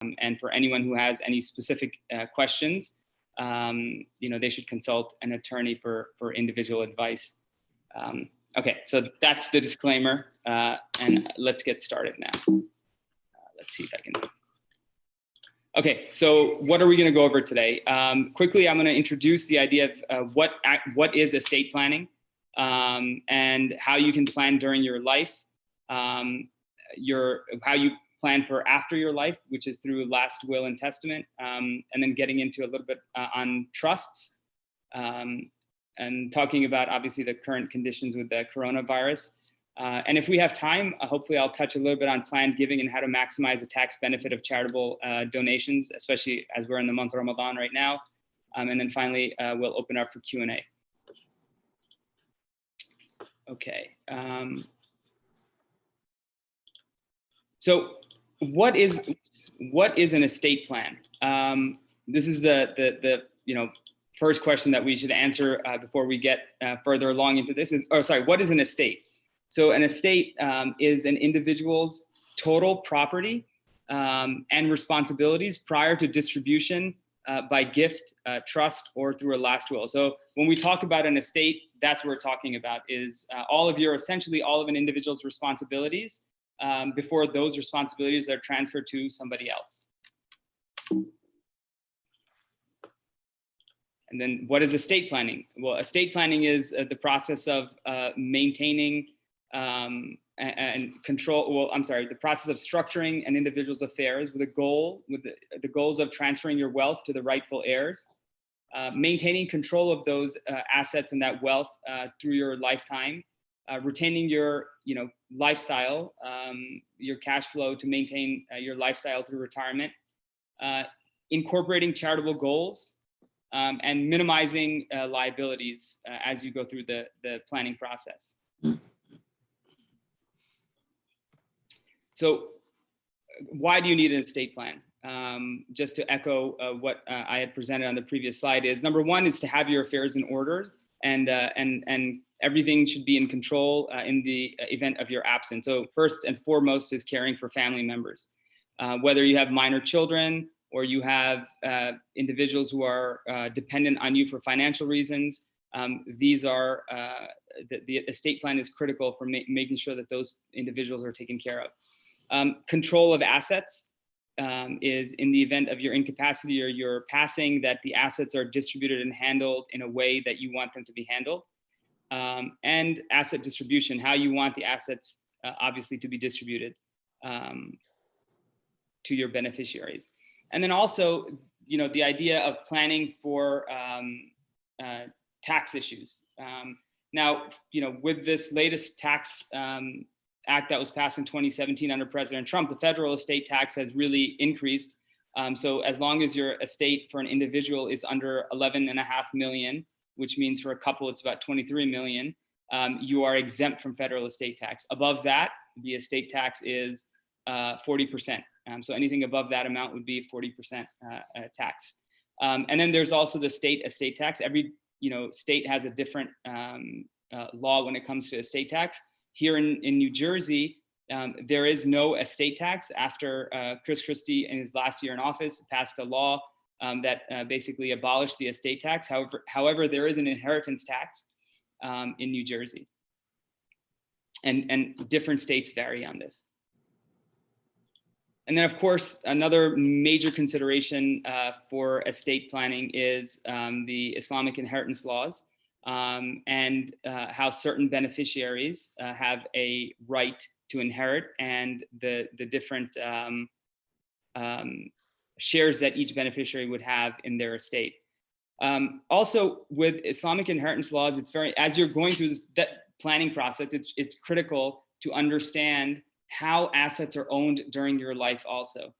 And for anyone who has any specific questions, they should consult an attorney for individual advice. Okay, so that's the disclaimer, and let's get started now. Let's see if I can. Okay, so what are we going to go over today? Quickly, I'm going to introduce the idea of what is estate planning, and how you can plan during your life, how you plan for after your life, which is through last will and testament, and then getting into a little bit on trusts, and talking about obviously the current conditions with the coronavirus. And if we have time, hopefully I'll touch a little bit on planned giving and how to maximize the tax benefit of charitable donations, especially as we're in the month of Ramadan right now. And then finally, we'll open up for Q&A. Okay. So what is an estate plan? This is the first question that we should answer before we get further along into this. What is an estate? So an estate is an individual's total property and responsibilities prior to distribution by gift, trust, or through a last will. So when we talk about an estate, that's what we're talking about, is essentially all of an individual's responsibilities before those responsibilities are transferred to somebody else. And then what is estate planning? Well, estate planning is the process of maintaining and control, the process of structuring an individual's affairs with the goals of transferring your wealth to the rightful heirs, maintaining control of those assets and that wealth through your lifetime, retaining your lifestyle, your cash flow to maintain your lifestyle through retirement, incorporating charitable goals, and minimizing liabilities as you go through the planning process. So why do you need an estate plan? Just to echo what I had presented on the previous slide, is number one is to have your affairs in order, and everything should be in control in the event of your absence. So first and foremost is caring for family members. Whether you have minor children or you have individuals who are dependent on you for financial reasons, these are, the estate plan is critical for making sure that those individuals are taken care of. Control of assets is in the event of your incapacity or your passing, that the assets are distributed and handled in a way that you want them to be handled. And asset distribution, how you want the assets obviously to be distributed to your beneficiaries. And then also, the idea of planning for tax issues. Now, with this latest tax act that was passed in 2017 under President Trump, the federal estate tax has really increased. So as long as your estate for an individual is under 11.5 million, which means for a couple it's about 23 million, you are exempt from federal estate tax. Above that, the estate tax is 40%. So anything above that amount would be 40% taxed. And then there's also the state estate tax. Every state has a different law when it comes to estate tax. Here in New Jersey, there is no estate tax after Chris Christie in his last year in office passed a law that basically abolished the estate tax. However, there is an inheritance tax in New Jersey, and different states vary on this. And then, of course, another major consideration for estate planning is the Islamic inheritance laws, and how certain beneficiaries have a right to inherit, and the different shares that each beneficiary would have in their estate. Also, with Islamic inheritance laws, it's as you're going through that planning process, it's critical to understand how assets are owned during your life also.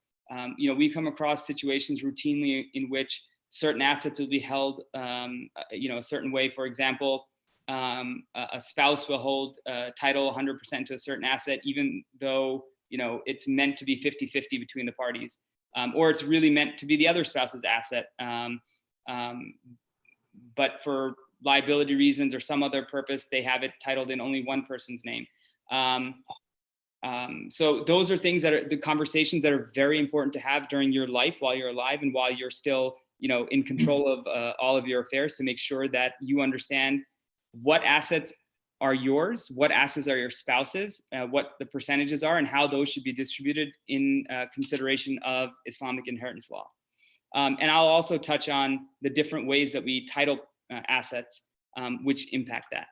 We come across situations routinely in which certain assets will be held a certain way. For example, a spouse will hold title 100% to a certain asset, even though it's meant to be 50-50 between the parties, or it's really meant to be the other spouse's asset. But for liability reasons or some other purpose, they have it titled in only one person's name. So those are things that are the conversations that are very important to have during your life while you're alive and while you're still, in control of all of your affairs, to make sure that you understand what assets are yours, what assets are your spouse's, what the percentages are, and how those should be distributed in consideration of Islamic inheritance law. And I'll also touch on the different ways that we title assets, which impact that.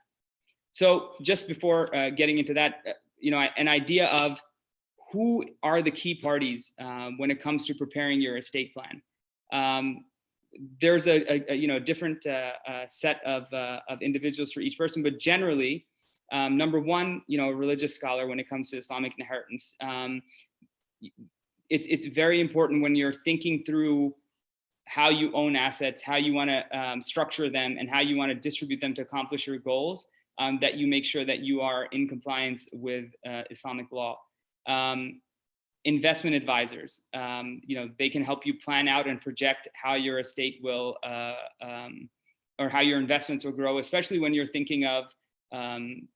So just before getting into that, an idea of who are the key parties when it comes to preparing your estate plan. There's a different set of individuals for each person, but generally, number one, a religious scholar when it comes to Islamic inheritance, it's very important when you're thinking through how you own assets, how you want to structure them, and how you want to distribute them to accomplish your goals, that you make sure that you are in compliance with Islamic law. Investment advisors, they can help you plan out and project how your estate will, or how your investments will grow, especially when you're thinking of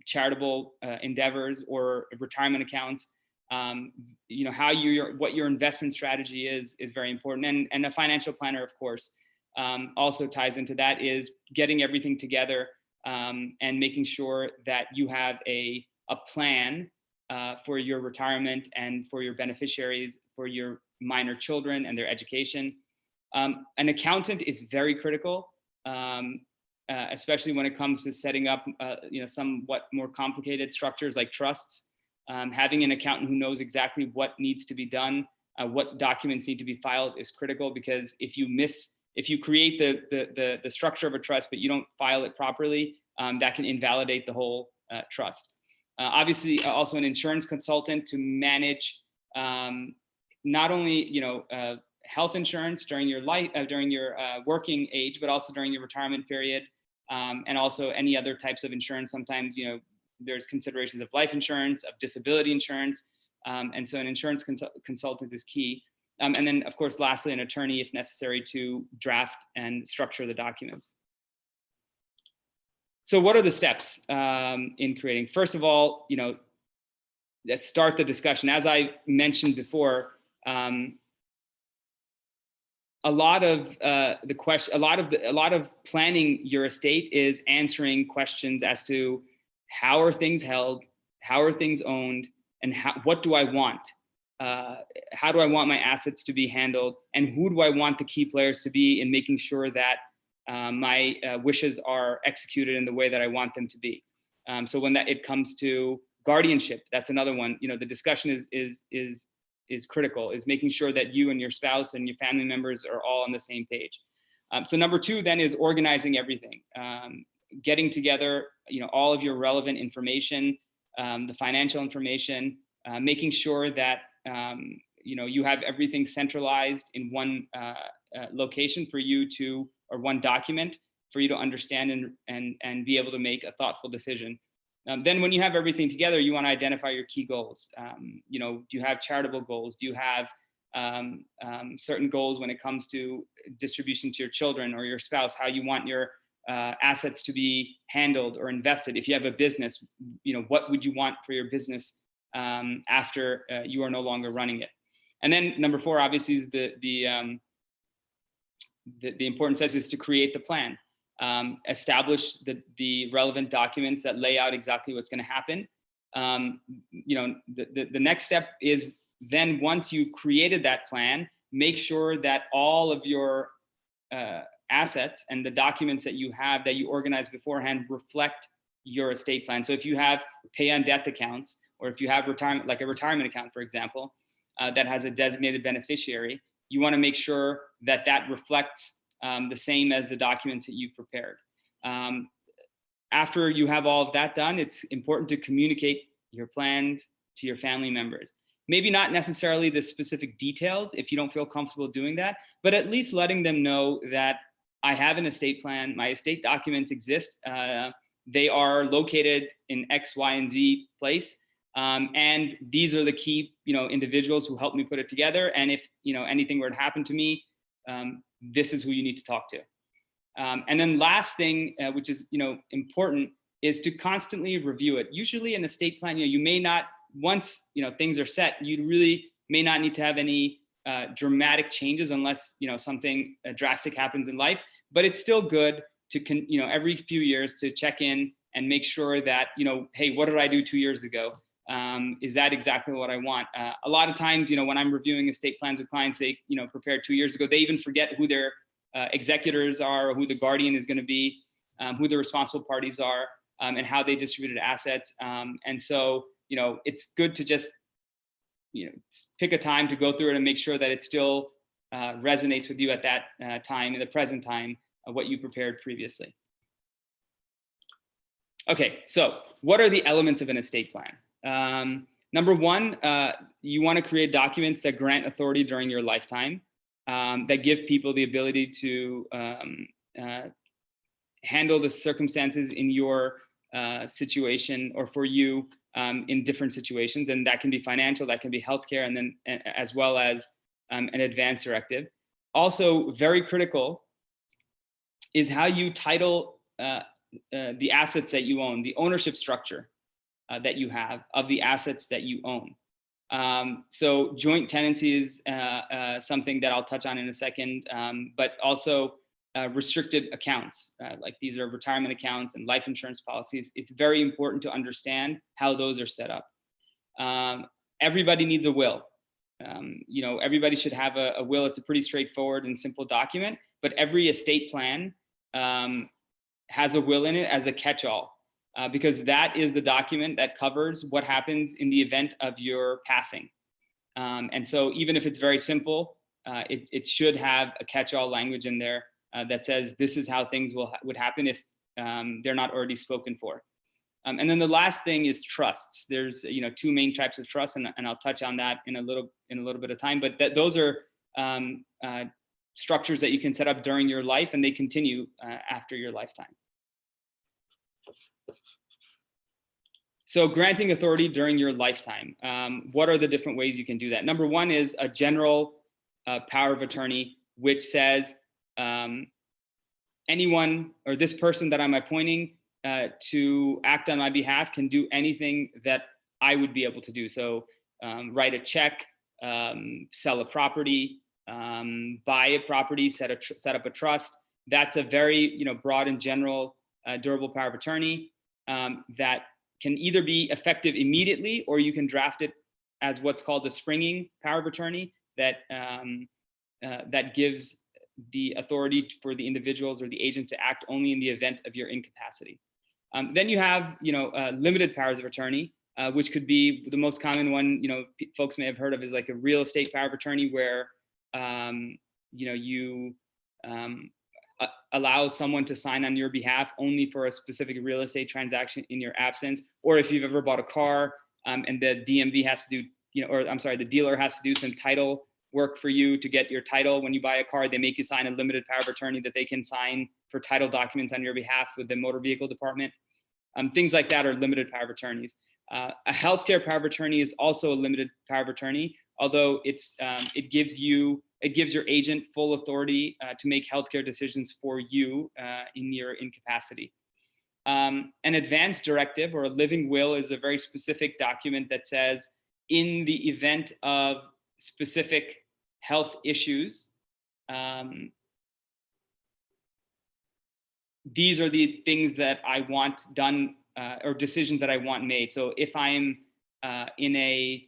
charitable endeavors or retirement accounts. What your investment strategy is very important. And a financial planner, of course, also ties into that, is getting everything together and making sure that you have a plan for your retirement and for your beneficiaries, for your minor children and their education. An accountant is very critical, especially when it comes to setting up, somewhat more complicated structures like trusts. Having an accountant who knows exactly what needs to be done, what documents need to be filed, is critical, because if you create the structure of a trust but you don't file it properly, that can invalidate the whole trust. Obviously, also an insurance consultant to manage not only health insurance during your working age, but also during your retirement period, and also any other types of insurance. Sometimes there's considerations of life insurance, of disability insurance, and so an insurance consultant is key. And then, of course, lastly, an attorney if necessary to draft and structure the documents. So what are the steps in creating? First of all, let's start the discussion. As I mentioned before, a lot of planning your estate is answering questions as to how are things held, how are things owned, and what do I want? How do I want my assets to be handled, and who do I want the key players to be in making sure that my wishes are executed in the way that I want them to be. So when it comes to guardianship, that's another one. The discussion is critical, is making sure that you and your spouse and your family members are all on the same page. So number two then is organizing everything, getting together, all of your relevant information, the financial information, making sure that you have everything centralized in one location for you to, or one document for you to understand and be able to make a thoughtful decision. Then when you have everything together, you want to identify your key goals. Do you have charitable goals? Do you have certain goals when it comes to distribution to your children or your spouse, how you want your assets to be handled or invested? If you have a business, what would you want for your business after you are no longer running it? And then number four, obviously, is the important step is to create the plan, establish the relevant documents that lay out exactly what's going to happen. The next step is then, once you've created that plan, make sure that all of your assets and the documents that you have, that you organize beforehand, reflect your estate plan. So if you have pay on death accounts, or if you have retirement, like a retirement account, for example, that has a designated beneficiary, you want to make sure that that reflects the same as the documents that you've prepared. After you have all of that done, it's important to communicate your plans to your family members. Maybe not necessarily the specific details if you don't feel comfortable doing that, but at least letting them know that I have an estate plan, my estate documents exist, they are located in X, Y, and Z place. And these are the key, individuals who helped me put it together. And if, anything were to happen to me, this is who you need to talk to. And then last thing, which is, important, is to constantly review it. Usually an estate plan, you may not once things are set, you really may not need to have any dramatic changes unless something drastic happens in life. But it's still good to every few years to check in and make sure that hey, what did I do 2 years ago? Is that exactly what I want? A lot of times, when I'm reviewing estate plans with clients, they prepared 2 years ago, they even forget who their executors are, or who the guardian is going to be, who the responsible parties are, and how they distributed assets. And so it's good to just pick a time to go through it and make sure that it still resonates with you at that time, in the present time, of what you prepared previously. Okay, so what are the elements of an estate plan? Number one, you want to create documents that grant authority during your lifetime, that give people the ability to handle the circumstances in your situation, or for you in different situations. And that can be financial, that can be healthcare, and then as well as an advance directive. Also very critical is how you title the assets that you own, the ownership structure that you have of the assets that you own. So joint tenancy is something that I'll touch on in a second, but also restricted accounts, like these are retirement accounts and life insurance policies. It's very important to understand how those are set up. Everybody needs a will. Everybody should have a will. It's a pretty straightforward and simple document, but every estate plan has a will in it as a catch-all, because that is the document that covers what happens in the event of your passing. And so even if it's very simple, it should have a catch-all language in there that says this is how things would happen if they're not already spoken for. And then the last thing is trusts. There's two main types of trusts, and I'll touch on that in a little bit of time. But those are structures that you can set up during your life, and they continue after your lifetime. So granting authority during your lifetime. What are the different ways you can do that? Number one is a general power of attorney, which says anyone or this person that I'm appointing to act on my behalf can do anything that I would be able to do. So write a check, sell a property, buy a property, set up a trust. That's a very broad and general durable power of attorney that can either be effective immediately, or you can draft it as what's called a springing power of attorney that that gives the authority for the individuals or the agent to act only in the event of your incapacity. Then you have limited powers of attorney, which could be the most common one folks may have heard of, is like a real estate power of attorney, where you allow someone to sign on your behalf only for a specific real estate transaction in your absence. Or if you've ever bought a car and the DMV has to do, the dealer has to do some title work for you to get your title. When you buy a car, they make you sign a limited power of attorney that they can sign for title documents on your behalf with the motor vehicle department. Things like that are limited power of attorneys. A healthcare power of attorney is also a limited power of attorney, although it gives your agent full authority to make healthcare decisions for you in your incapacity. An advance directive or a living will is a very specific document that says, in the event of specific health issues, these are the things that I want done, or decisions that I want made. So if I'm in a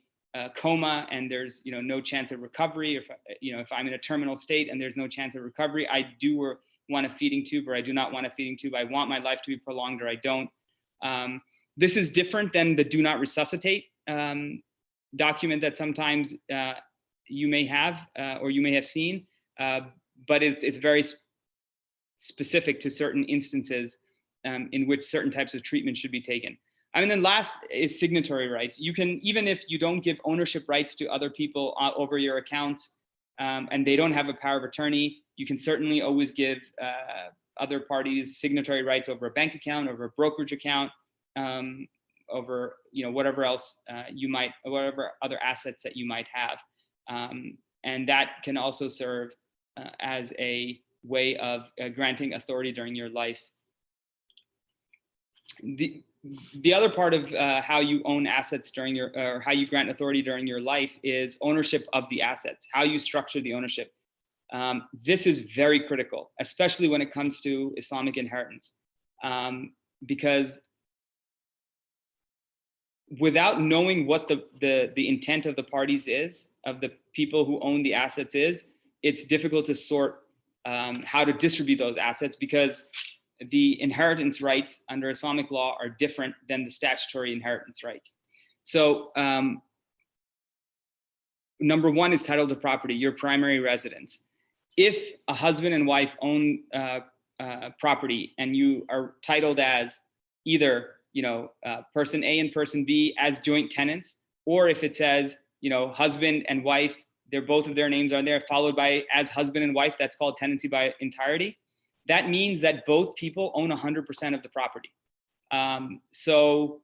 coma and there's no chance of recovery, if I'm in a terminal state and there's no chance of recovery, I do want a feeding tube, or I do not want a feeding tube. I want my life to be prolonged, or I don't. This is different than the do not resuscitate document that sometimes you may have or you may have seen, but it's very specific to certain instances in which certain types of treatment should be taken. And then last is signatory rights. You can, even if you don't give ownership rights to other people over your accounts, and they don't have a power of attorney, you can certainly always give other parties signatory rights over a bank account, over a brokerage account, over whatever else whatever other assets that you might have, and that can also serve as a way of granting authority during your life. the other part of how you own assets during your, or how you grant authority during your life is ownership of the assets, how you structure the ownership. This is very critical, especially when it comes to Islamic inheritance, because without knowing what the intent of the parties is, of the people who own the assets is, it's difficult to sort how to distribute those assets, because the inheritance rights under Islamic law are different than the statutory inheritance rights. So number one is title to property, your primary residence. If a husband and wife own property and you are titled as either, person A and person B as joint tenants, or if it says, husband and wife, both of their names are there, followed by as husband and wife, that's called tenancy by entirety. That means that both people own 100% of the property. So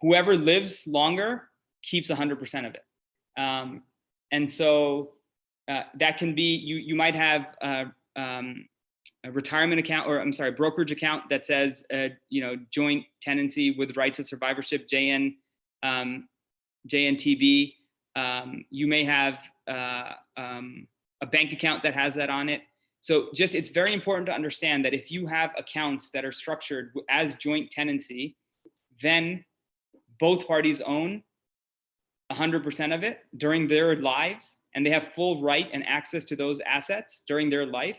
whoever lives longer keeps 100% of it. And so that can be, you might have a retirement account, or I'm sorry, brokerage account that says, joint tenancy with rights of survivorship, JNTB. You may have a bank account that has that on it. So it's very important to understand that if you have accounts that are structured as joint tenancy, then both parties own 100% of it during their lives, and they have full right and access to those assets during their life.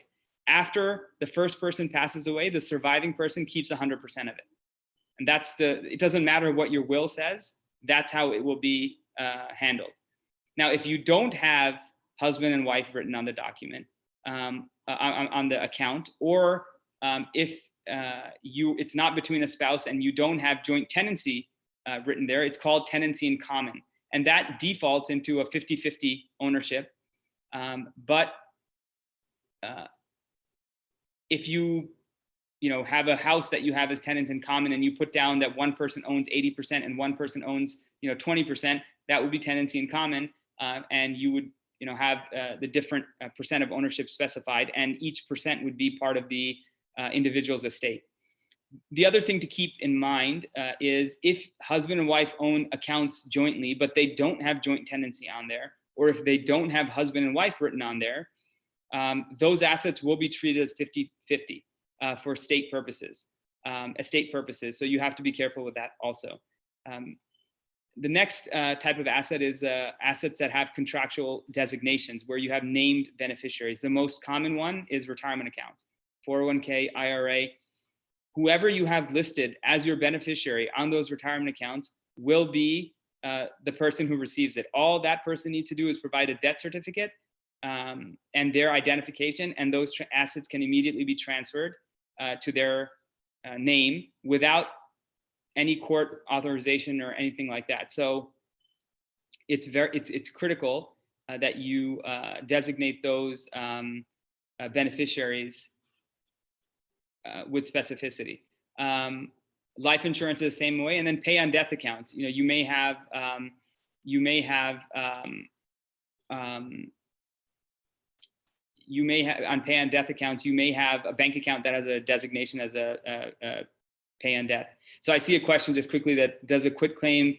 After the first person passes away, the surviving person keeps 100% of it. And it doesn't matter what your will says, that's how it will be handled. Now, if you don't have husband and wife written on the document, on the account, or if it's not between a spouse and you don't have joint tenancy written there, it's called tenancy in common. And that defaults into a 50-50 ownership. But if you have a house that you have as tenants in common, and you put down that one person owns 80% and one person owns 20%, that would be tenancy in common, and you would have the different percent of ownership specified, and each percent would be part of the individual's estate. The other thing to keep in mind is if husband and wife own accounts jointly, but they don't have joint tenancy on there, or if they don't have husband and wife written on there, those assets will be treated as 50-50 for estate purposes. So you have to be careful with that also. The next type of asset is assets that have contractual designations, where you have named beneficiaries. The most common one is retirement accounts, 401k, IRA. Whoever you have listed as your beneficiary on those retirement accounts will be the person who receives it. All that person needs to do is provide a death certificate and their identification, and those assets can immediately be transferred to their name without any court authorization or anything like that. So it's critical that you designate those beneficiaries with specificity. Life insurance is the same way, and then pay on death accounts. You may have on pay on death accounts, you may have a bank account that has a designation as a pay on death. So I see a question just quickly that does a quitclaim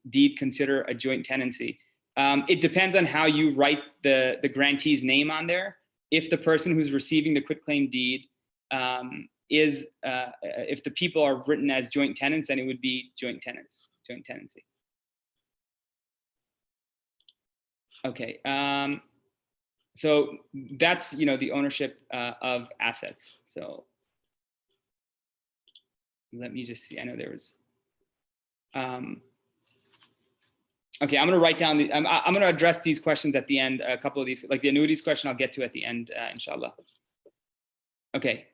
deed consider a joint tenancy? It depends on how you write the grantee's name on there. If the person who's receiving the quitclaim deed if the people are written as joint tenants, then it would be joint tenancy. Okay. So that's, the ownership of assets. So let me just see. I know there was. Okay, I'm going to write down I'm going to address these questions at the end. A couple of these, like the annuities question, I'll get to at the end, inshallah. Okay.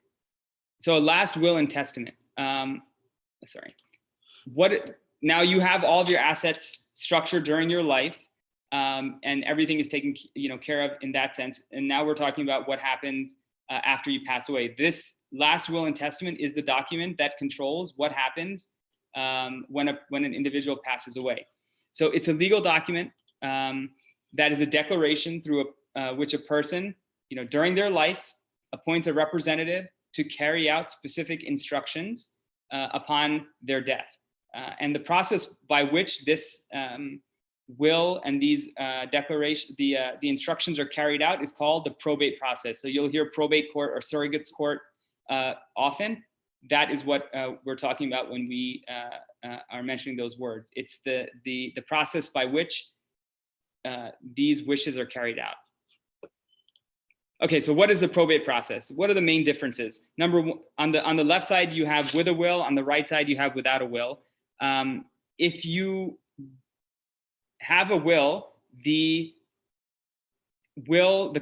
So last will and testament. Sorry. Now you have all of your assets structured during your life, and everything is taken, care of in that sense. And now we're talking about what happens after you pass away. This last will and testament is the document that controls what happens when an individual passes away. So it's a legal document that is a declaration through which a person, during their life, appoints a representative to carry out specific instructions upon their death. And the process by which this will and these the instructions are carried out is called the probate process. So you'll hear probate court or surrogates court often. That is what we're talking about when we are mentioning those words. It's the process by which these wishes are carried out. Okay, so what is the probate process? What are the main differences? Number one, on the left side, you have with a will. On the right side, you have without a will. If you have a will, the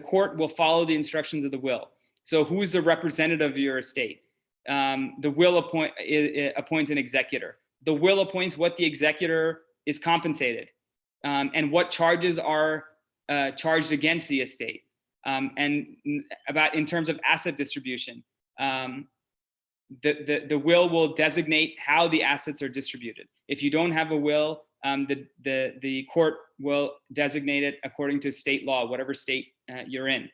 court will follow the instructions of the will. So who is the representative of your estate? The will appoints an executor. The will appoints what the executor is compensated and what charges are charged against the estate. And about in terms of asset distribution, the will designate how the assets are distributed. If you don't have a will, the court will designate it according to state law, whatever state you're in.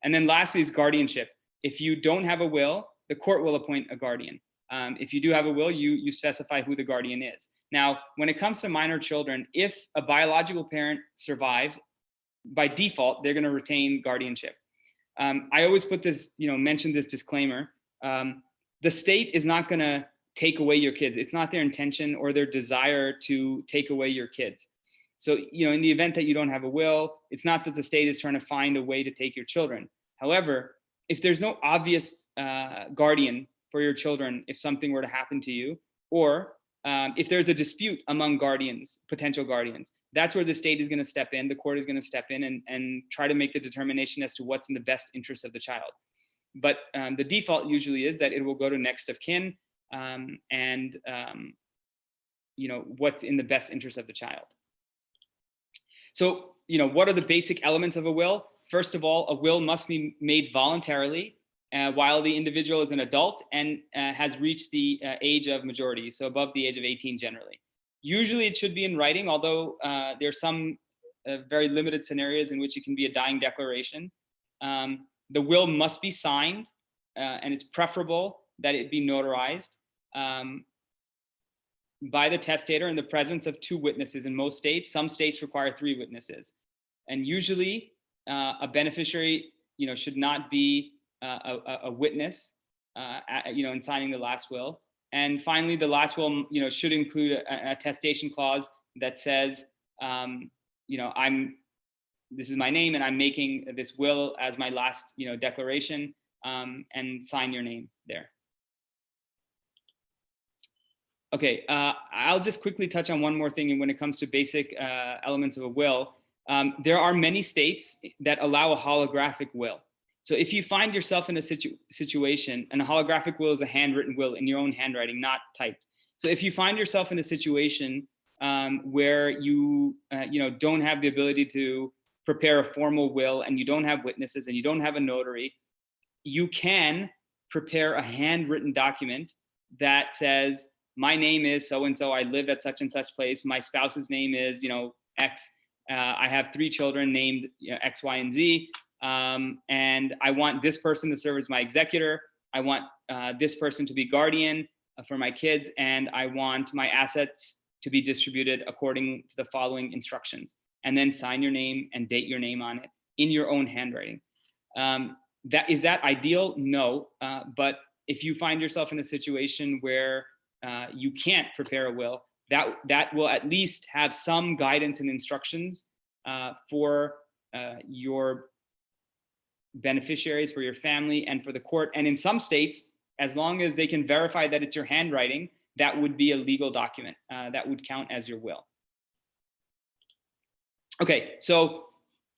And then lastly is guardianship. If you don't have a will, the court will appoint a guardian. If you do have a will, you specify who the guardian is. Now, when it comes to minor children, if a biological parent survives, by default, they're going to retain guardianship. I always put this, mention this disclaimer. The state is not going to take away your kids. It's not their intention or their desire to take away your kids. So, in the event that you don't have a will, it's not that the state is trying to find a way to take your children. However, if there's no obvious guardian for your children, if something were to happen to you, or if there's a dispute among potential guardians, that's where the state is going to step in, the court is going to step in and try to make the determination as to what's in the best interest of the child. But the default usually is that it will go to next of kin and what's in the best interest of the child. So, what are the basic elements of a will? First of all, a will must be made voluntarily while the individual is an adult and has reached the age of majority, so above the age of 18 generally. Usually it should be in writing, although there are some very limited scenarios in which it can be a dying declaration. The will must be signed, and it's preferable that it be notarized by the testator in the presence of 2 witnesses in most states. Some states require 3 witnesses. And usually a beneficiary, should not be a witness, in signing the last will. And finally, the last will, should include a attestation clause that says, this is my name and I'm making this will as my last, declaration, and sign your name there. Okay, I'll just quickly touch on one more thing when it comes to basic elements of a will. There are many states that allow a holographic will. So if you find yourself in a situation, and a holographic will is a handwritten will in your own handwriting, not typed. So if you find yourself in a situation where you don't have the ability to prepare a formal will and you don't have witnesses and you don't have a notary, you can prepare a handwritten document that says, my name is so-and-so, I live at such and such place, my spouse's name is, X, I have 3 children named X, Y, and Z, and I want this person to serve as my executor, I want this person to be guardian for my kids, and I want my assets to be distributed according to the following instructions. And then sign your name and date your name on it in your own handwriting. Is that ideal? No, but if you find yourself in a situation where you can't prepare a will, that will at least have some guidance and instructions for your beneficiaries, for your family, and for the court. And in some states, as long as they can verify that it's your handwriting, that would be a legal document that would count as your will. Okay, so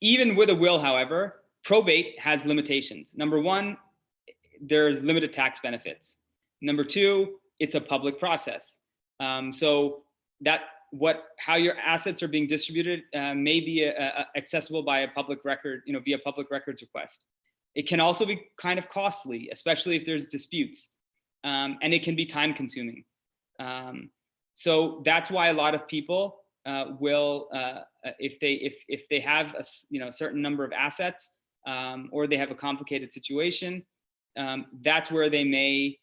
even with a will, however, probate has limitations. Number one, there's limited tax benefits. Number two, it's a public process. So how your assets are being distributed may be accessible by a public record, via public records request. It can also be kind of costly, especially if there's disputes, and it can be time consuming. So that's why a lot of people will, if they have a certain number of assets, or they have a complicated situation, that's where they may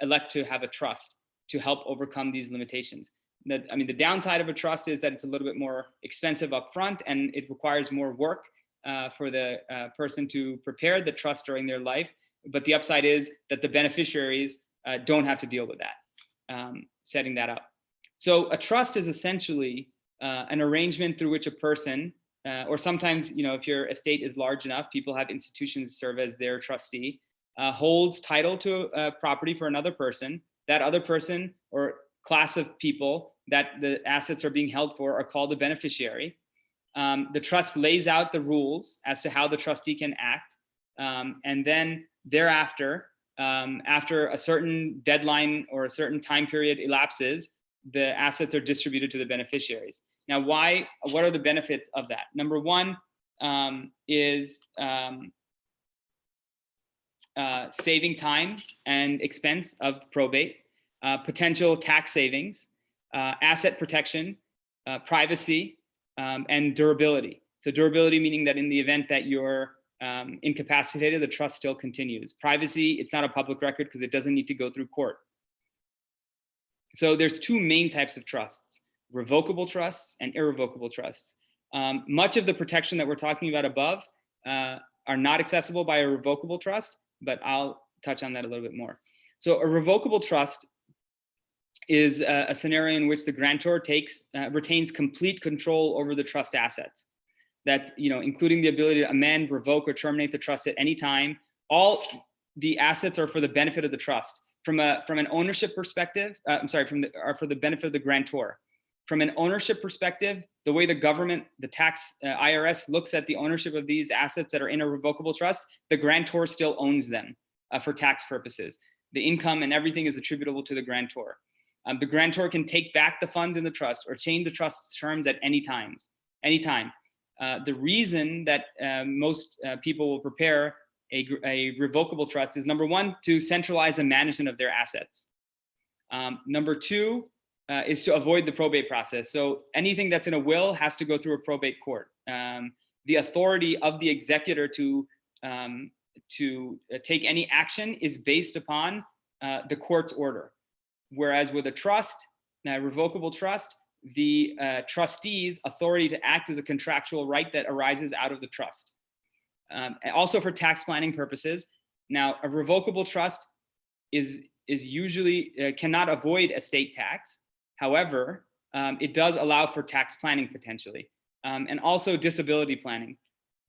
elect to have a trust to help overcome these limitations. The downside of a trust is that it's a little bit more expensive up front, and it requires more work for the person to prepare the trust during their life. But the upside is that the beneficiaries don't have to deal with that, setting that up. So a trust is essentially an arrangement through which a person, or sometimes, if your estate is large enough, people have institutions serve as their trustee, holds title to a property for another person. That other person or class of people that the assets are being held for are called a beneficiary. The trust lays out the rules as to how the trustee can act. And then thereafter, after a certain deadline or a certain time period elapses, the assets are distributed to the beneficiaries. Now, what are the benefits of that? Number one is saving time and expense of probate, potential tax savings, asset protection, privacy, and durability. So durability meaning that in the event that you're incapacitated, the trust still continues. Privacy, it's not a public record because it doesn't need to go through court. So there's two main types of trusts: revocable trusts and irrevocable trusts. Much of the protection that we're talking about above are not accessible by a revocable trust, but I'll touch on that a little bit more. So a revocable trust is a scenario in which the grantor retains complete control over the trust assets. That's, including the ability to amend, revoke, or terminate the trust at any time. All the assets are for the benefit of the trust. From an ownership perspective, are for the benefit of the grantor. From an ownership perspective, the way the government, the tax IRS looks at the ownership of these assets that are in a revocable trust, the grantor still owns them for tax purposes. The income and everything is attributable to the grantor. The grantor can take back the funds in the trust or change the trust's terms at any time. The reason that most people will prepare a revocable trust is, number one, to centralize the management of their assets. Number two is to avoid the probate process. So anything that's in a will has to go through a probate court. The authority of the executor to take any action is based upon the court's order. Whereas with a trust, a revocable trust, the trustee's authority to act is a contractual right that arises out of the trust. Also for tax planning purposes. Now, a revocable trust is usually cannot avoid estate tax. However, it does allow for tax planning potentially, and also disability planning.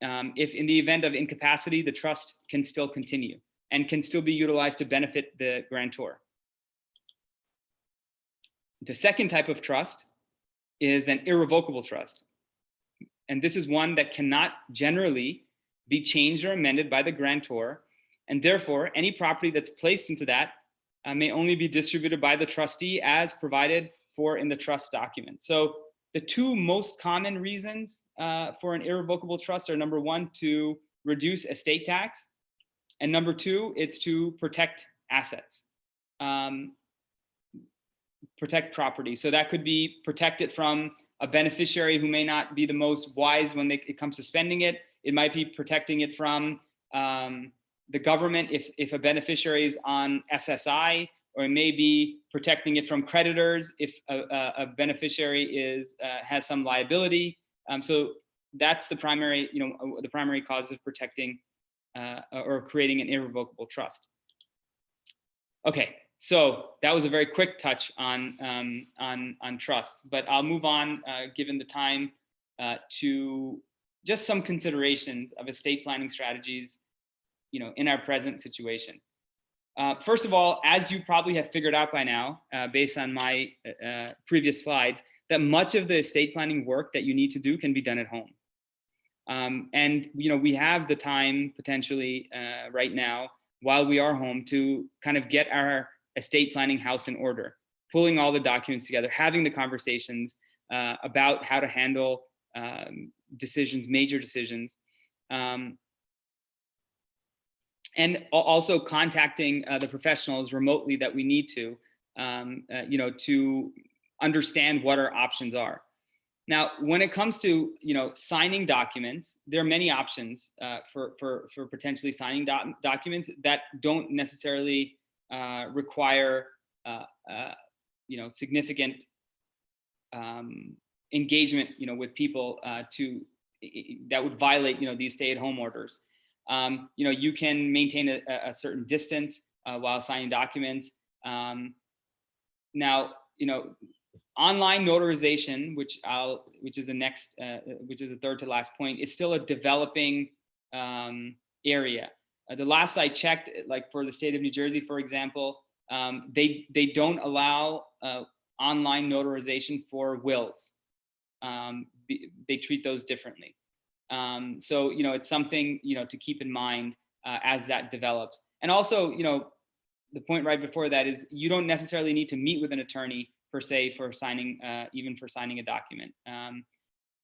If in the event of incapacity, the trust can still continue and can still be utilized to benefit the grantor. The second type of trust is an irrevocable trust. And this is one that cannot generally be changed or amended by the grantor. And therefore, any property that's placed into that may only be distributed by the trustee as provided for in the trust document. So the two most common reasons for an irrevocable trust are, number one, to reduce estate tax. And number two, it's to protect assets. Protect property. So that could be protected from a beneficiary who may not be the most wise when it comes to spending it. It might be protecting it from the government if a beneficiary is on SSI, or it may be protecting it from creditors if a beneficiary has some liability. So that's the primary, the primary cause of protecting or creating an irrevocable trust. Okay. So that was a very quick touch on trusts, but I'll move on, given the time, to just some considerations of estate planning strategies, in our present situation. First of all, as you probably have figured out by now, based on my previous slides, that much of the estate planning work that you need to do can be done at home. And we have the time potentially right now, while we are home, to kind of get our estate planning house in order, pulling all the documents together, having the conversations about how to handle decisions, major decisions, and also contacting the professionals remotely that we need to understand what our options are. Now, when it comes to signing documents, there are many options for potentially signing documents that don't necessarily require significant engagement with people that would violate these stay-at-home orders. You can maintain a certain distance while signing documents. Now, online notarization, which is the third to last point, is still a developing area. The last I checked, like for the state of New Jersey, for example, they don't allow online notarization for wills. They treat those differently. So it's something to keep in mind as that develops. And also, the point right before that is you don't necessarily need to meet with an attorney per se for signing, even for signing a document.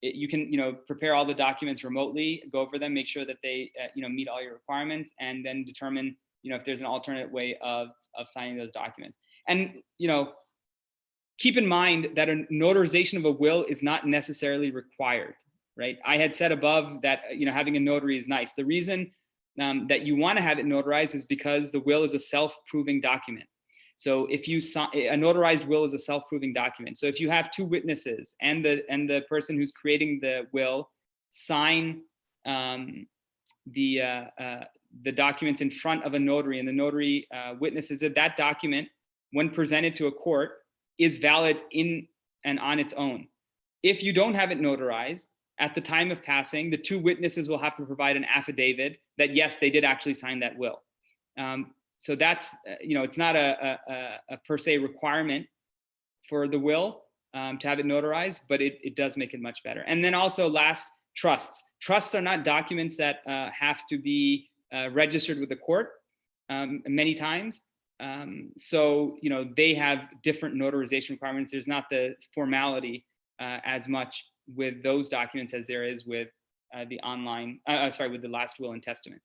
You can prepare all the documents remotely, go over them, make sure that they meet all your requirements, and then determine if there's an alternate way of signing those documents. And keep in mind that a notarization of a will is not necessarily required, right? I had said above that having a notary is nice. The reason that you want to have it notarized is because the will is a self-proving document. So if you a notarized will is a self-proving document. So if you have two witnesses and the person who's creating the will sign the documents in front of a notary, and the notary witnesses that document, when presented to a court, is valid in and on its own. If you don't have it notarized, at the time of passing, the two witnesses will have to provide an affidavit that yes, they did actually sign that will. So that's, it's not a per se requirement for the will to have it notarized, but it does make it much better. And then also last, trusts. Trusts are not documents that have to be registered with the court many times. So, they have different notarization requirements. There's not the formality as much with those documents as there is with with the last will and testament.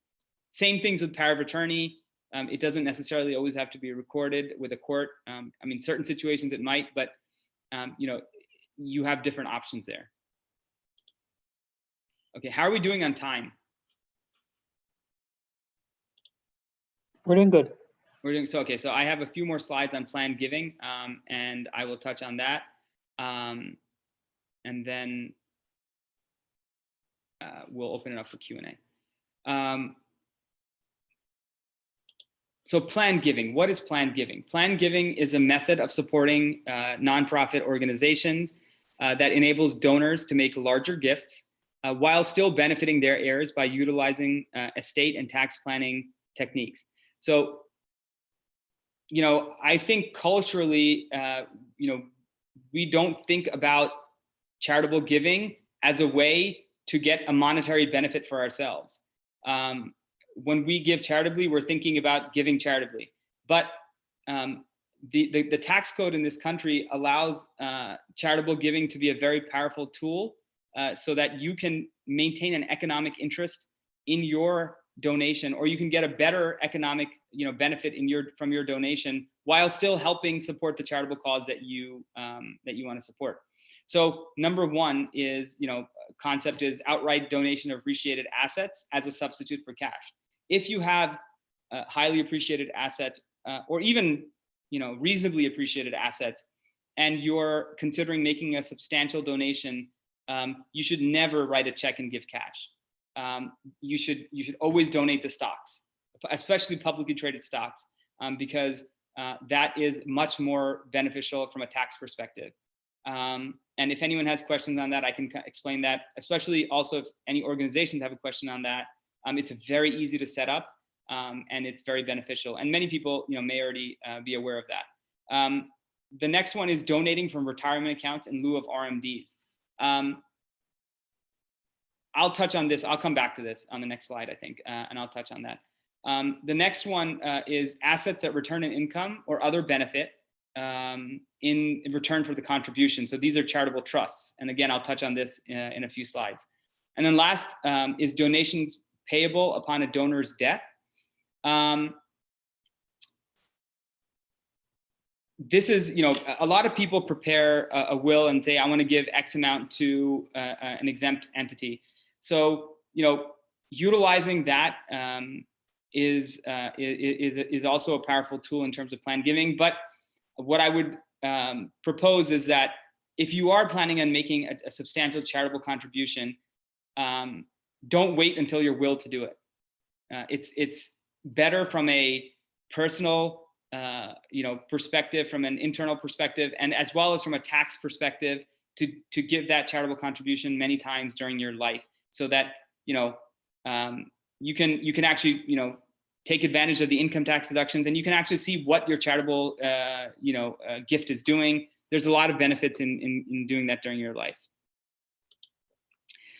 Same things with power of attorney. It doesn't necessarily always have to be recorded with a court. Certain situations it might, but you have different options there. Okay, how are we doing on time? We're doing good. We're doing so. Okay, so I have a few more slides on planned giving, and I will touch on that, and then we'll open it up for Q&A. So planned giving, what is planned giving? Planned giving is a method of supporting nonprofit organizations that enables donors to make larger gifts while still benefiting their heirs by utilizing estate and tax planning techniques. So, I think culturally, we don't think about charitable giving as a way to get a monetary benefit for ourselves. When we give charitably, we're thinking about giving charitably. But the tax code in this country allows charitable giving to be a very powerful tool so that you can maintain an economic interest in your donation, or you can get a better economic benefit from your donation while still helping support the charitable cause that you want to support. So number one is, concept is outright donation of appreciated assets as a substitute for cash. If you have highly appreciated assets or even, reasonably appreciated assets, and you're considering making a substantial donation, you should never write a check and give cash. You should always donate the stocks, especially publicly traded stocks, because that is much more beneficial from a tax perspective. And if anyone has questions on that, I can explain that, especially also if any organizations have a question on that. It's very easy to set up, and it's very beneficial. And many people, may already be aware of that. The next one is donating from retirement accounts in lieu of RMDs. I'll touch on this. I'll come back to this on the next slide, I think, and I'll touch on that. The next one is assets that return an income or other benefit in return for the contribution. So these are charitable trusts. And again, I'll touch on this in a few slides. And then last is donations payable upon a donor's death. This is, a lot of people prepare a will and say, I want to give X amount to an exempt entity. So, utilizing that is also a powerful tool in terms of planned giving. But what I would propose is that if you are planning on making a substantial charitable contribution, don't wait until you're willed to do it. It's better from a personal perspective, from an internal perspective, and as well as from a tax perspective, to give that charitable contribution many times during your life, so that you can actually take advantage of the income tax deductions, and you can actually see what your charitable gift is doing. There's a lot of benefits in doing that during your life.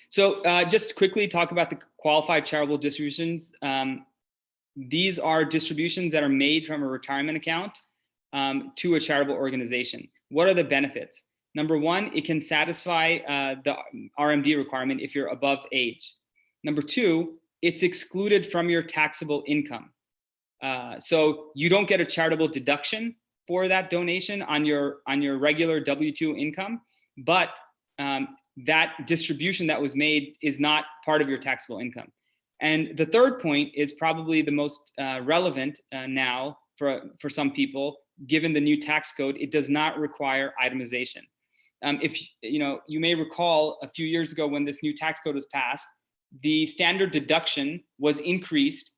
So just quickly talk about the qualified charitable distributions. These are distributions that are made from a retirement account to a charitable organization. What are the benefits? Number one, it can satisfy the RMD requirement if you're above age. Number two, it's excluded from your taxable income. So you don't get a charitable deduction for that donation on your regular W-2 income, but that distribution that was made is not part of your taxable income. And the third point is probably the most relevant now for some people, given the new tax code. It does not require itemization. If you may recall, a few years ago when this new tax code was passed, the standard deduction was increased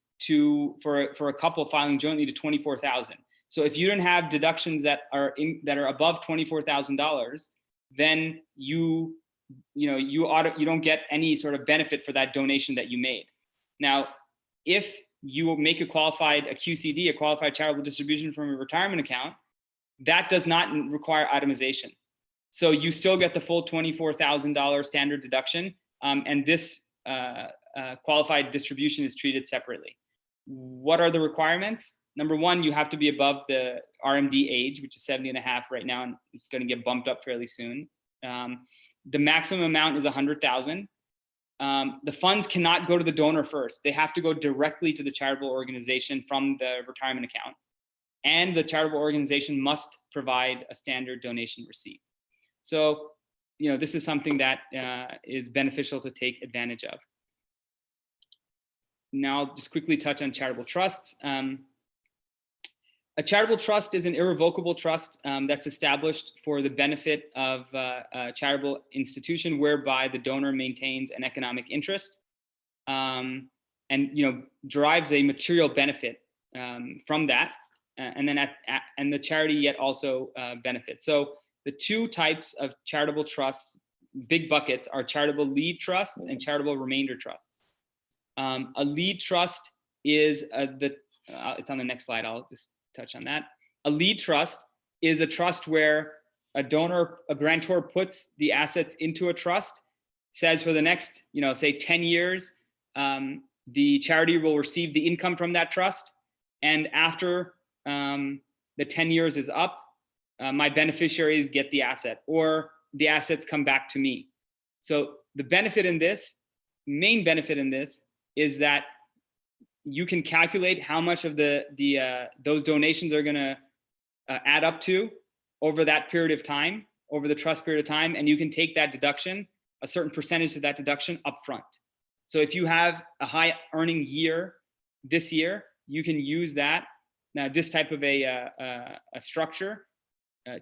for a couple filing jointly to $24,000. So if you don't have deductions that are above $24,000, then you don't get any sort of benefit for that donation that you made. Now, if you make a QCD, a qualified charitable distribution from a retirement account, that does not require itemization. So you still get the full $24,000 standard deduction, and this qualified distribution is treated separately. What are the requirements? Number one, you have to be above the RMD age, which is 70.5 right now, and it's going to get bumped up fairly soon. The maximum amount is $100,000. The funds cannot go to the donor first. They have to go directly to the charitable organization from the retirement account. And the charitable organization must provide a standard donation receipt. So, this is something that is beneficial to take advantage of. Now, I'll just quickly touch on charitable trusts. A charitable trust is an irrevocable trust that's established for the benefit of a charitable institution whereby the donor maintains an economic interest and derives a material benefit from that, and the charity yet also benefits. So the two types of charitable trusts, big buckets, are charitable lead trusts and charitable remainder trusts. A lead trust is it's on the next slide. I'll just touch on that. A lead trust is a trust where a grantor puts the assets into a trust, says for the next, say 10 years, the charity will receive the income from that trust. And after the 10 years is up, my beneficiaries get the asset, or the assets come back to me. So the benefit in this, main benefit in this, is that you can calculate how much of those donations are going to add up to over that period of time, over the trust period of time, and you can take that deduction, a certain percentage of that deduction, upfront. So if you have a high earning year this year, you can use that, this type of a structure,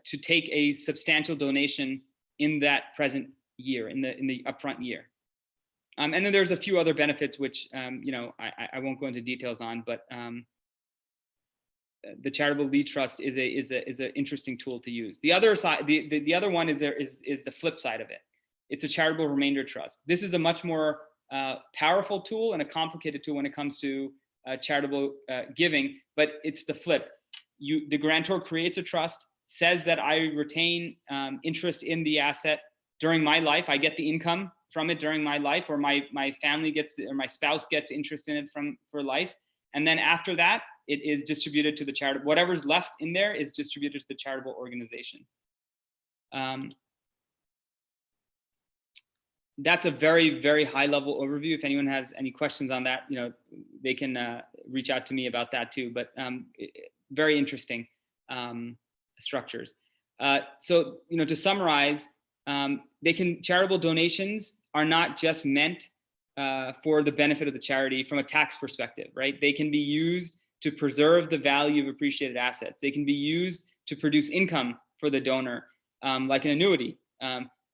to take a substantial donation in that present year, in the upfront year. And then there's a few other benefits which I won't go into details on, but the charitable lead trust is an interesting tool to use. The other side, the other one is the flip side of it. It's a charitable remainder trust. This is a much more powerful tool and a complicated tool when it comes to charitable giving, but it's the flip. The grantor creates a trust, says that I retain interest in the asset during my life. I get the income from it during my life, or my family gets, or my spouse gets interest in it for life. And then after that, it is distributed to the charitable, whatever's left in there is distributed to the charitable organization. That's a very, very high level overview. If anyone has any questions on that, they can reach out to me about that too, but very interesting structures. So, to summarize, charitable donations are not just meant for the benefit of the charity from a tax perspective, right? They can be used to preserve the value of appreciated assets. They can be used to produce income for the donor, like an annuity.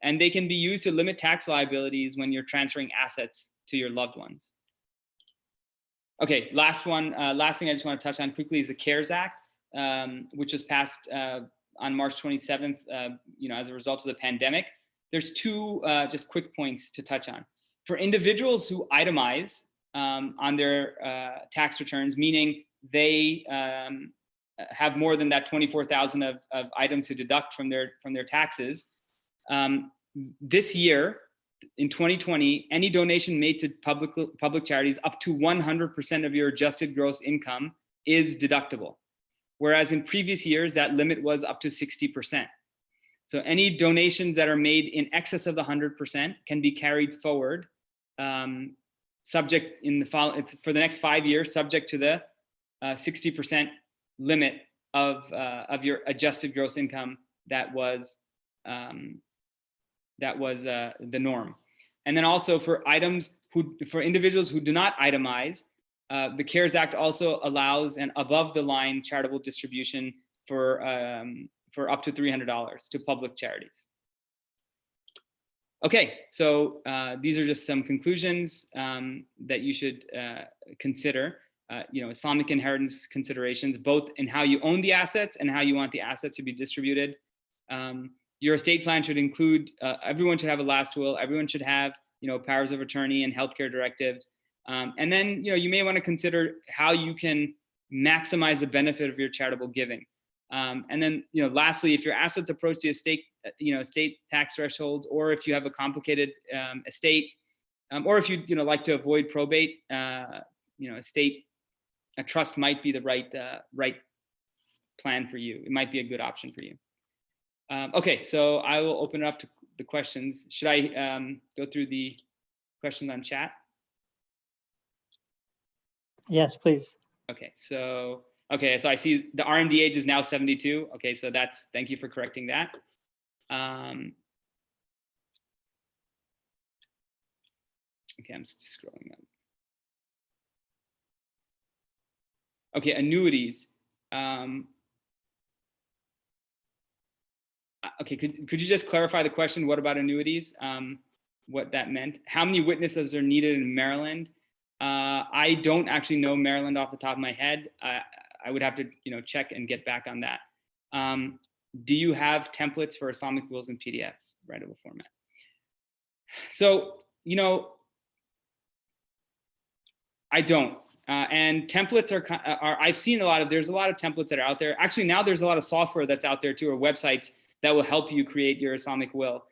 And they can be used to limit tax liabilities when you're transferring assets to your loved ones. Okay, last thing I just want to touch on quickly is the CARES Act, which was passed on March 27th, as a result of the pandemic. There's two just quick points to touch on. For individuals who itemize on their tax returns, meaning they have more than that 24,000 of items to deduct from their taxes, this year, in 2020, any donation made to public charities up to 100% of your adjusted gross income is deductible. Whereas in previous years, that limit was up to 60%. So any donations that are made in excess of the 100% can be carried forward, subject for the next 5 years, subject to the 60% limit of your adjusted gross income that was the norm. And then also for individuals who do not itemize, the CARES Act also allows an above the line charitable distribution for up to $300 to public charities. Okay, so these are just some conclusions that you should consider. Islamic inheritance considerations, both in how you own the assets and how you want the assets to be distributed. Your estate plan should include, everyone should have a last will, everyone should have, powers of attorney and healthcare directives. And then, you may want to consider how you can maximize the benefit of your charitable giving. And then, lastly, if your assets approach the estate tax thresholds, or if you have a complicated estate, or if you, like to avoid probate, a trust might be the right plan for you. It might be a good option for you. Okay, so I will open it up to the questions. Should I go through the questions on chat? Yes, please. Okay, so I see the RMD age is now 72. Okay, so thank you for correcting that. Okay, I'm just scrolling up. Okay, annuities. Okay, could you just clarify the question? What about annuities? What that meant? How many witnesses are needed in Maryland? I don't actually know Maryland off the top of my head. I would have to, check and get back on that. Do you have templates for Islamic wills in PDF, writable format? So, I don't. And templates are I've seen there's a lot of templates that are out there. Actually, now there's a lot of software that's out there too, or websites that will help you create your Islamic will.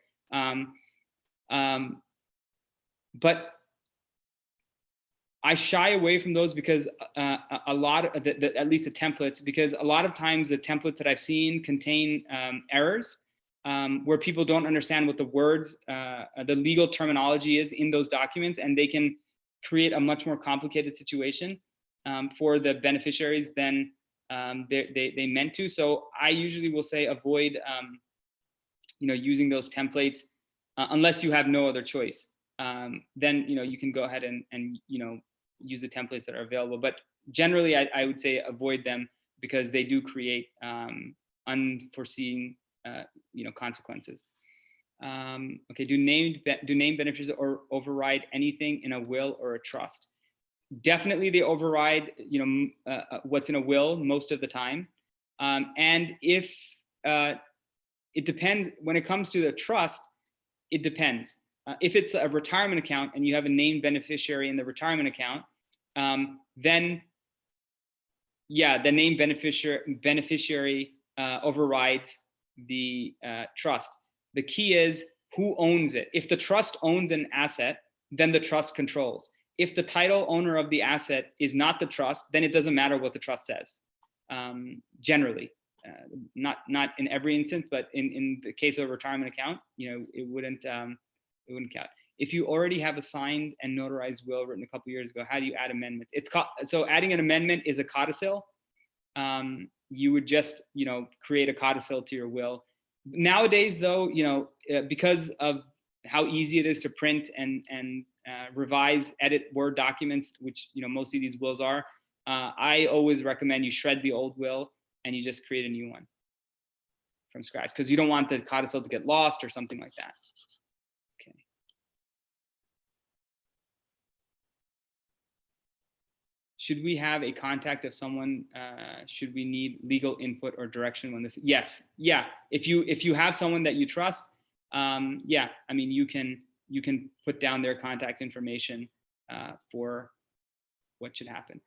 But I shy away from those because a lot of at least the templates, because a lot of times the templates that I've seen contain errors where people don't understand what the words, the legal terminology is in those documents, and they can create a much more complicated situation for the beneficiaries than they meant to. So I usually will say avoid using those templates unless you have no other choice. Then you can go ahead and use the templates that are available. But generally, I would say avoid them because they do create unforeseen consequences. Okay, do named beneficiaries override anything in a will or a trust? Definitely, they override what's in a will most of the time. And if it depends, when it comes to the trust, it depends. If it's a retirement account and you have a named beneficiary in the retirement account, then yeah, the named beneficiary overrides the trust. The key is who owns it. If the trust owns an asset, then the trust controls. If the title owner of the asset is not the trust, then it doesn't matter what the trust says. Generally, not in every instance, but in the case of a retirement account, it wouldn't count. If you already have a signed and notarized will written a couple years ago, how do you add amendments? So adding an amendment is a codicil. You would just create a codicil to your will. Nowadays, though, because of how easy it is to print and revise, edit Word documents, which most of these wills are, I always recommend you shred the old will and you just create a new one from scratch, because you don't want the codicil to get lost or something like that. Okay. Should we have a contact of someone? Should we need legal input or direction when this? Yes. Yeah. If you have someone that you trust, yeah. I mean, you can put down their contact information for what should happen.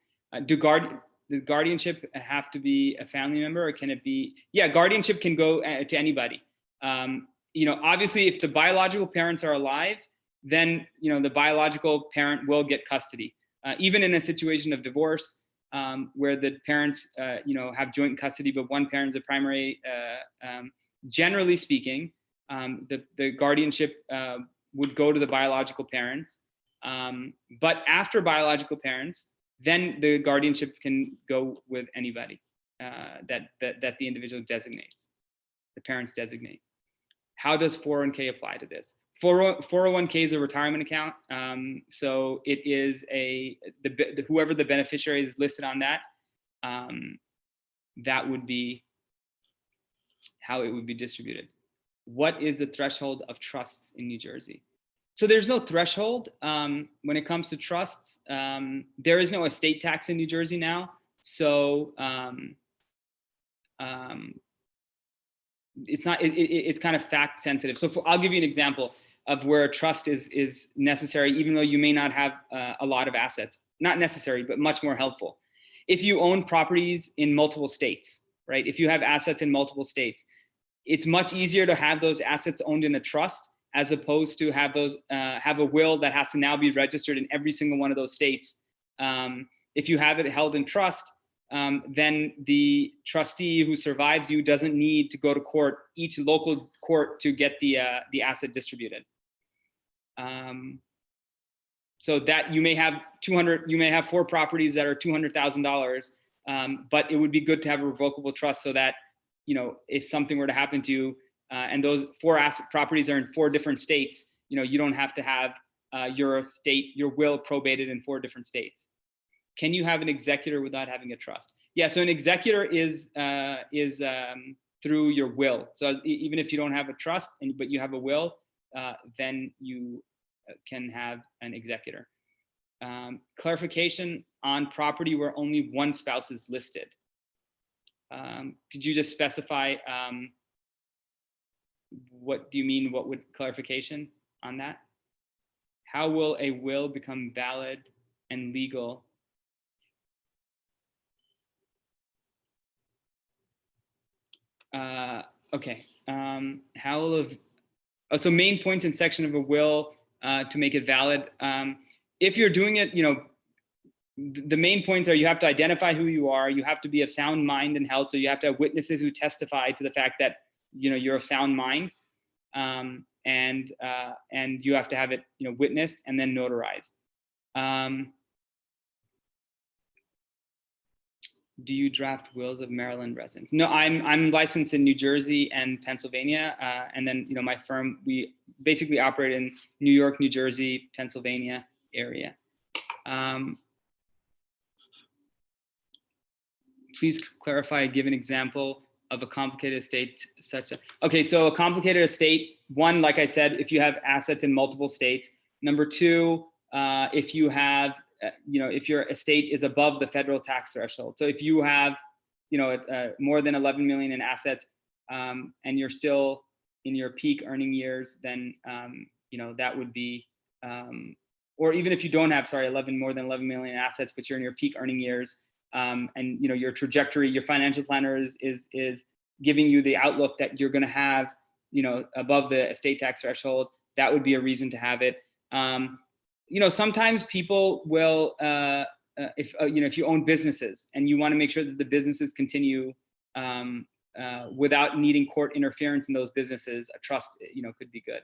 Does guardianship have to be a family member, or can it be? Yeah, guardianship can go to anybody. Obviously, if the biological parents are alive, then the biological parent will get custody. Even in a situation of divorce, where the parents have joint custody, but one parent is a primary. Generally speaking, the guardianship would go to the biological parents. But after biological parents, then the guardianship can go with anybody that the individual designates, the parents designate. How does 401k apply to this? 401k is a retirement account. So it is whoever the beneficiary is listed on that, that would be how it would be distributed. What is the threshold of trusts in New Jersey? So there's no threshold when it comes to trusts. There is no estate tax in New Jersey now. So it's kind of fact sensitive. So I'll give you an example of where a trust is necessary, even though you may not have a lot of assets. Not necessary, but much more helpful. If you own properties in multiple states, right? If you have assets in multiple states, it's much easier to have those assets owned in a trust as opposed to have a will that has to now be registered in every single one of those states. If you have it held in trust, then the trustee who survives you doesn't need to go to court, each local court, to get the asset distributed. So that you may have 4 properties that are $200,000, but it would be good to have a revocable trust so that if something were to happen to you, and those 4 asset properties are in 4 different states, you don't have to have your will probated in 4 different states. Can you have an executor without having a trust? Yeah, so an executor is through your will. So even if you don't have a trust, but you have a will, then you can have an executor. Clarification on property where only one spouse is listed. Could you just specify what do you mean? What would clarification on that? How will a will become valid and legal? Okay. How will so main points in section of a will to make it valid. If you're doing it, the main points are: you have to identify who you are, you have to be of sound mind and health, so you have to have witnesses who testify to the fact that you're of sound mind, and you have to have it witnessed and then notarized. Do you draft wills of Maryland residents? No, I'm licensed in New Jersey and Pennsylvania, and then my firm, we basically operate in New York, New Jersey, Pennsylvania area. Please clarify, give an example of a complicated estate such as. Okay, so a complicated estate, one, like I said, if you have assets in multiple states. Number 2, if you have if your estate is above the federal tax threshold. So if you have, more than 11 million in assets, and you're still in your peak earning years, then, that would be, or even if you don't have, more than 11 million assets, but you're in your peak earning years, and, your trajectory, your financial planner is giving you the outlook that you're going to have, above the estate tax threshold, that would be a reason to have it. Sometimes people will, if you own businesses and you want to make sure that the businesses continue without needing court interference in those businesses, a trust, could be good.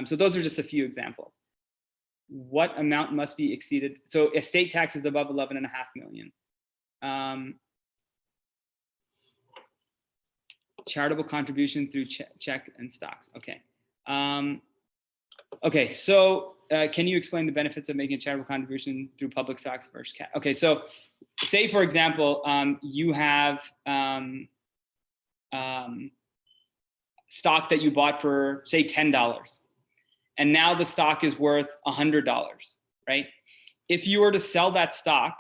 So those are just a few examples. What amount must be exceeded? So estate tax is above 11.5 million. Charitable contribution through check and stocks. Okay. Okay, so can you explain the benefits of making a charitable contribution through public stocks versus cash? Okay, so say for example, you have stock that you bought for say $10, and now the stock is worth $100, right? If you were to sell that stock,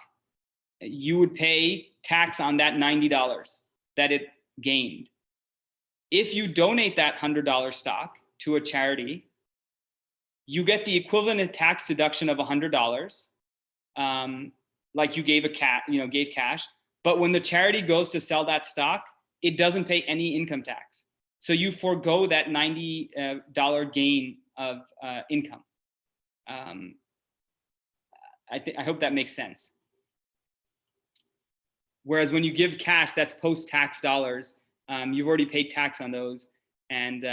you would pay tax on that $90 that it gained. If you donate that $100 stock to a charity, you get the equivalent of tax deduction of $100, like you gave gave cash. But when the charity goes to sell that stock, it doesn't pay any income tax. So you forego that $90 gain of income. I hope that makes sense. Whereas when you give cash, that's post-tax dollars. You've already paid tax on those, and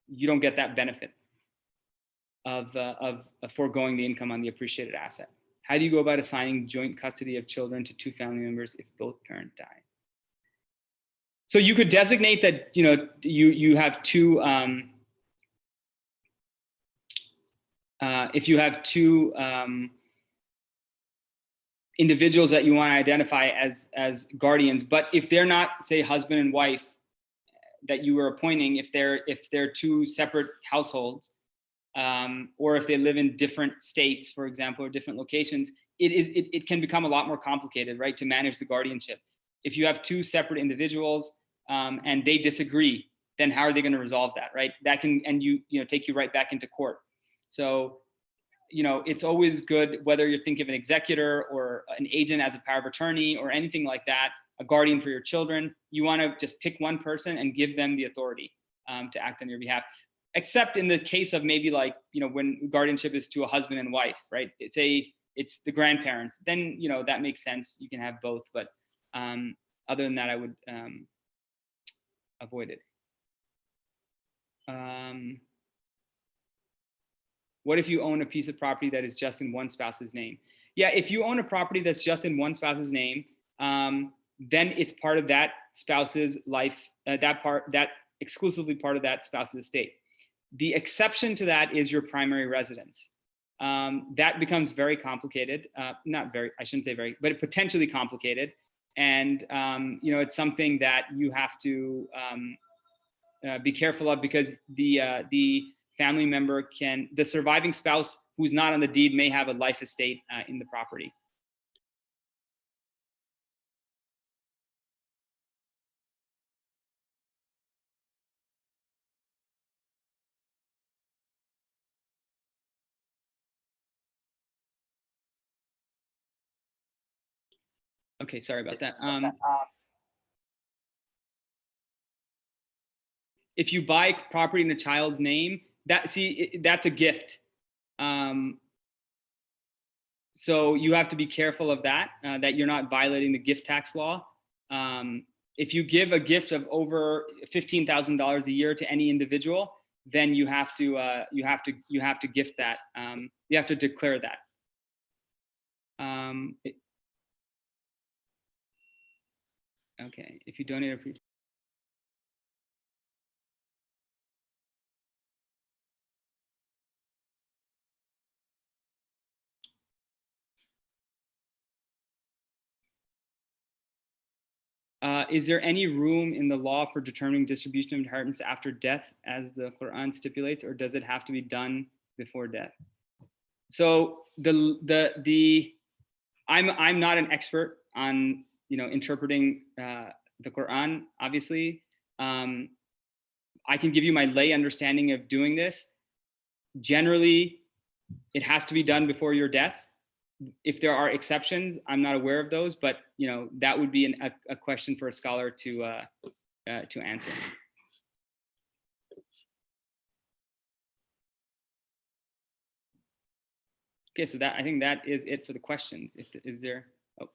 you don't get that benefit of foregoing the income on the appreciated asset. How do you go about assigning joint custody of children to two family members if both parents die? So you could designate that you have two. If you have two individuals that you want to identify as guardians, but if they're not, say, husband and wife that you were appointing, if they're two separate households, or if they live in different states, for example, or different locations, it can become a lot more complicated, right, to manage the guardianship. If you have two separate individuals and they disagree, then how are they going to resolve that, right? That can take you right back into court. So, it's always good, whether you're thinking of an executor or an agent as a power of attorney or anything like that, a guardian for your children, you want to just pick one person and give them the authority to act on your behalf. Except in the case of maybe when guardianship is to a husband and wife, right? It's the grandparents, then, that makes sense. You can have both, but other than that, I would avoid it. What if you own a piece of property that is just in one spouse's name? Yeah, if you own a property that's just in one spouse's name, then it's part of that spouse's life, that exclusively part of that spouse's estate. The exception to that is your primary residence. That becomes very complicated. Not very, I shouldn't say very, but potentially complicated. And it's something that you have to be careful of, because the family member the surviving spouse who's not on the deed may have a life estate in the property. Okay, sorry about that. If you buy property in a child's name, that's a gift. So you have to be careful of that, that you're not violating the gift tax law. If you give a gift of over $15,000 a year to any individual, then you have to gift that. You have to declare that. Okay, if you donate a is there any room in the law for determining distribution of inheritance after death, as the Quran stipulates, or does it have to be done before death? So I'm not an expert on interpreting the Quran. Obviously, I can give you my lay understanding of doing this. Generally, it has to be done before your death. If there are exceptions, I'm not aware of those, but that would be a question for a scholar to answer. Okay, so I think that is it for the questions. Is there? Oh,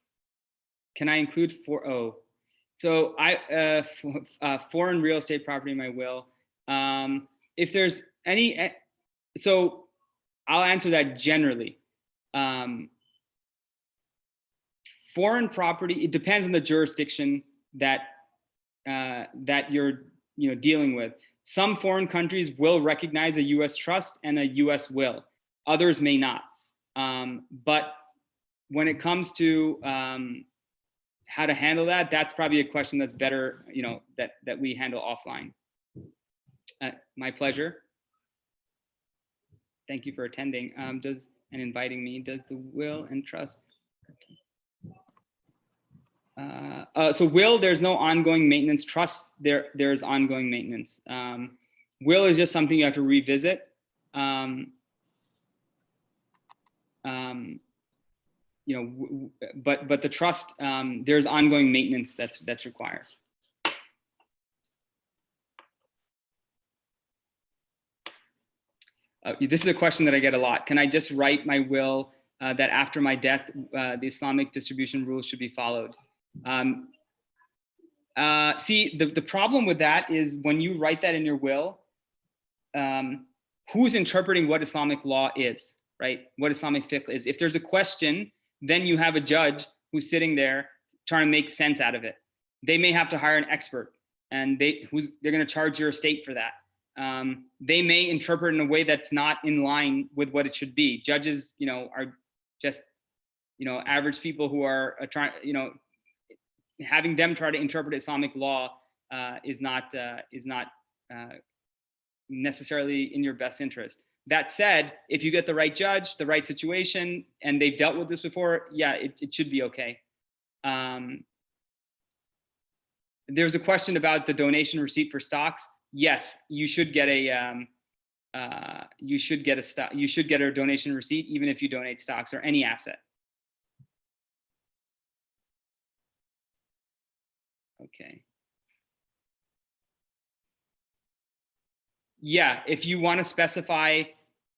can I include so foreign real estate property in my will. If there's any, so I'll answer that generally. Foreign property, it depends on the jurisdiction that you're dealing with. Some foreign countries will recognize a US trust and a US will. Others may not. But when it comes to how to handle that, that's probably a question that's better, that we handle offline. My pleasure. Thank you for attending. And inviting me. Does the will and trust? So will, there's no ongoing maintenance. Trust, there's ongoing maintenance. Will is just something you have to revisit. But the trust, there's ongoing maintenance that's required. This is a question that I get a lot. Can I just write my will that after my death, the Islamic distribution rules should be followed? See, the problem with that is when you write that in your will, who's interpreting what Islamic law is, right? What Islamic fiqh is. If there's a question, then you have a judge who's sitting there trying to make sense out of it. They may have to hire an expert, and they're going to charge your estate for that. They may interpret in a way that's not in line with what it should be. Judges, are just, average people who are trying, having them try to interpret Islamic law is not necessarily in your best interest. That said, if you get the right judge, the right situation, and they've dealt with this before, yeah, it should be okay. There's a question about the donation receipt for stocks. Yes, you should get a donation receipt even if you donate stocks or any asset. Okay. Yeah, if you want to specify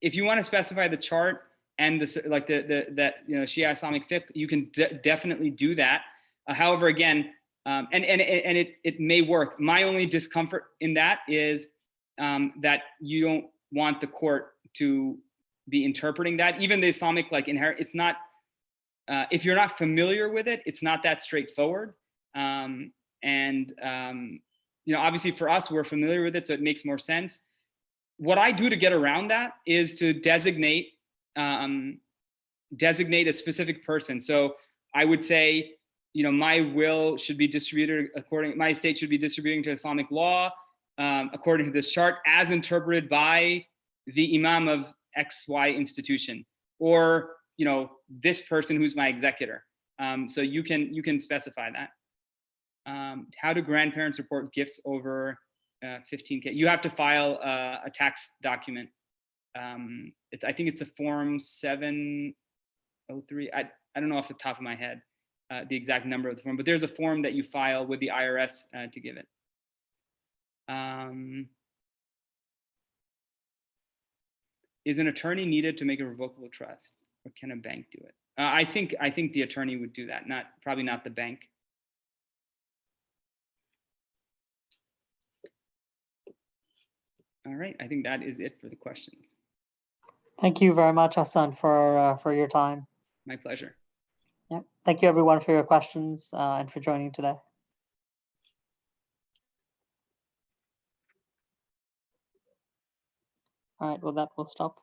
the chart and Shia Islamic fiqh, you can definitely do that. However, again, and it may work. My only discomfort in that is that you don't want the court to be interpreting that. Even the Islamic inherit, it's not. If you're not familiar with it, it's not that straightforward. Obviously for us, we're familiar with it, so it makes more sense. What I do to get around that is to designate a specific person. So I would say, my will should be distributed my estate should be distributing to Islamic law according to this chart as interpreted by the Imam of XY institution, or this person who's my executor. So you can specify that. How do grandparents report gifts over 15K? You have to file a tax document. I think it's a form 703. I don't know off the top of my head the exact number of the form, but there's a form that you file with the IRS to give it. Is an attorney needed to make a revocable trust, or can a bank do it? I think the attorney would do that, probably not the bank. All right, I think that is it for the questions. Thank you very much, Hassan, for your time. My pleasure. Yeah, thank you everyone for your questions and for joining today. All right, well, that will stop.